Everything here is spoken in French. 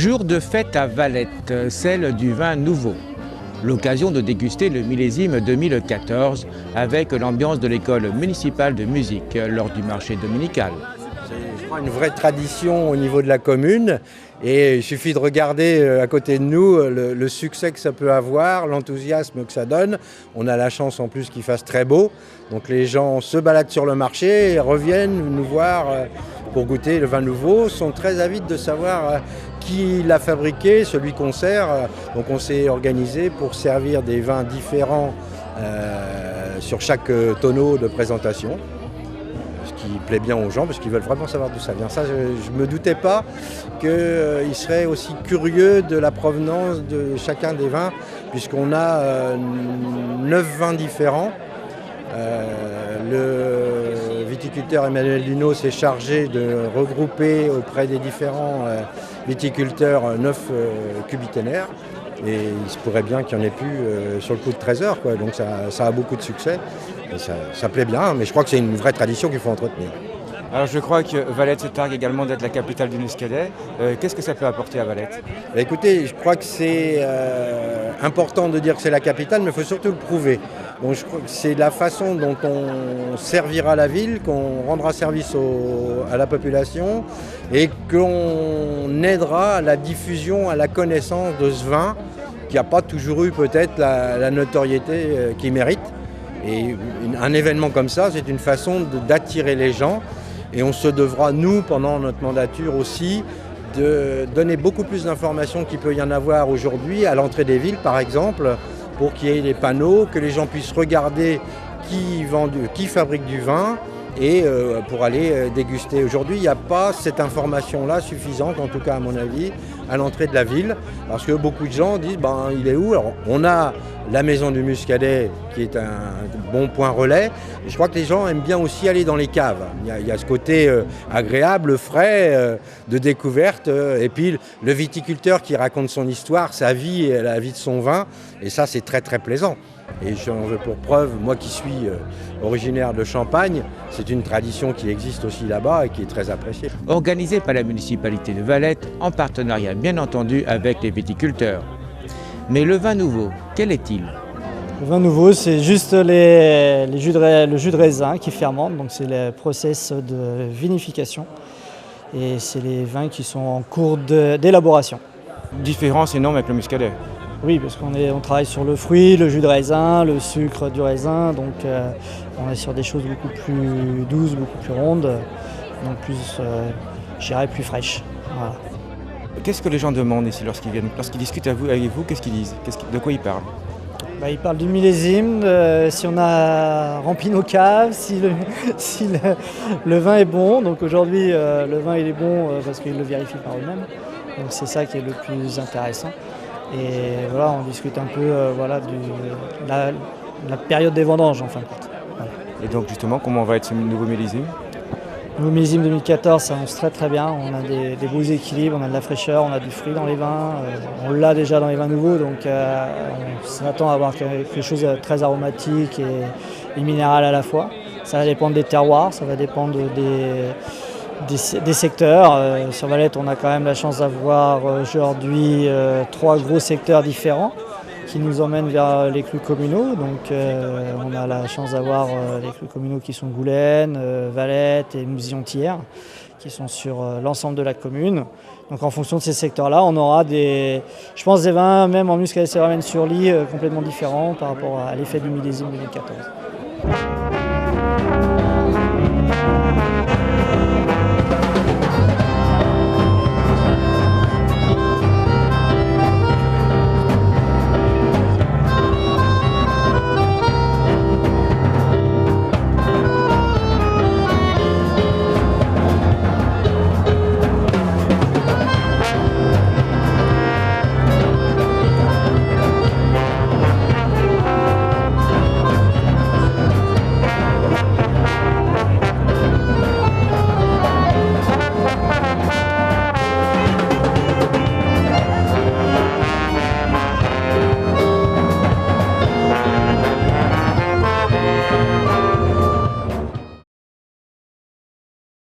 Jour de fête à Valette, celle du vin nouveau. L'occasion de déguster le millésime 2014 avec l'ambiance de l'école municipale de musique lors du marché dominical. C'est, je crois, une vraie tradition au niveau de la commune et il suffit de regarder à côté de nous le succès que ça peut avoir, l'enthousiasme que ça donne. On a la chance en plus qu'il fasse très beau, donc les gens se baladent sur le marché et reviennent nous voir pour goûter le vin nouveau, sont très avides de savoir qui l'a fabriqué, celui qu'on sert. Donc on s'est organisé pour servir des vins différents sur chaque tonneau de présentation. Ce qui plaît bien aux gens parce qu'ils veulent vraiment savoir d'où ça vient. Ça, je ne me doutais pas qu'ils seraient aussi curieux de la provenance de chacun des vins, puisqu'on a 9 vins différents. Le viticulteur Emmanuel Luneau s'est chargé de regrouper auprès des différents viticulteurs 9 cubiténaires. Et il se pourrait bien qu'il n'y en ait plus sur le coup de 13 heures, quoi. Donc ça a beaucoup de succès. Et ça plaît bien, mais je crois que c'est une vraie tradition qu'il faut entretenir. Alors je crois que Valette se targue également d'être la capitale du muscadet. Qu'est-ce que ça peut apporter à Valette ? Écoutez, je crois que c'est important de dire que c'est la capitale, mais il faut surtout le prouver. Donc je crois que c'est la façon dont on servira la ville, qu'on rendra service à la population et qu'on aidera à la diffusion, à la connaissance de ce vin qui n'a pas toujours eu peut-être la notoriété qu'il mérite. Et un événement comme ça, c'est une façon d'attirer les gens. Et on se devra, nous, pendant notre mandature aussi, de donner beaucoup plus d'informations qu'il peut y en avoir aujourd'hui à l'entrée des villes, par exemple, pour qu'il y ait des panneaux, que les gens puissent regarder qui fabrique du vin et pour aller déguster. Aujourd'hui, il n'y a pas cette information-là suffisante, en tout cas à mon avis, à l'entrée de la ville, parce que beaucoup de gens disent il est où ? Alors, on a la maison du muscadet qui est un bon point relais. Et je crois que les gens aiment bien aussi aller dans les caves. Il y a ce côté agréable, frais, de découverte, et puis le viticulteur qui raconte son histoire, sa vie et la vie de son vin, et ça c'est très très plaisant. Et j'en veux pour preuve, moi qui suis originaire de Champagne, c'est une tradition qui existe aussi là-bas et qui est très appréciée. Organisée par la municipalité de Valette, en partenariat bien entendu avec les viticulteurs. Mais le vin nouveau, quel est-il ? Le vin nouveau, c'est juste le jus de raisin qui fermente, donc c'est le process de vinification. Et c'est les vins qui sont en cours d'élaboration. Différence énorme avec le muscadet. Oui, parce qu'on travaille sur le fruit, le jus de raisin, le sucre du raisin, donc on est sur des choses beaucoup plus douces, beaucoup plus rondes, donc plus, je dirais, plus fraîches. Voilà. Qu'est-ce que les gens demandent ici lorsqu'ils viennent ? Lorsqu'ils discutent avec vous, qu'est-ce qu'ils disent ? De quoi ils parlent ? Ils parlent du millésime, si on a rempli nos caves, si le vin est bon. Donc aujourd'hui, le vin il est bon parce qu'ils le vérifient par eux-mêmes. Donc c'est ça qui est le plus intéressant. Et voilà, on discute un peu de la période des vendanges en fin de compte. Voilà. Et donc justement, comment va être ce nouveau millésime ? Le nouveau millésime 2014, ça avance très très bien. On a des beaux équilibres, on a de la fraîcheur, on a du fruit dans les vins. On l'a déjà dans les vins nouveaux, donc on s'attend à avoir quelque chose de très aromatique et minéral à la fois. Ça va dépendre des terroirs, ça va dépendre des secteurs. Sur Valette, on a quand même la chance d'avoir aujourd'hui 3 gros secteurs différents qui nous emmènent vers les crus communaux. Donc on a la chance d'avoir les crus communaux qui sont Goulaine, Valette et Mousillon-Thiers, qui sont sur l'ensemble de la commune. Donc en fonction de ces secteurs-là, on aura des vins, même en muscadet-Séveraine-sur-Lie, complètement différents par rapport à l'effet du millésime 2014.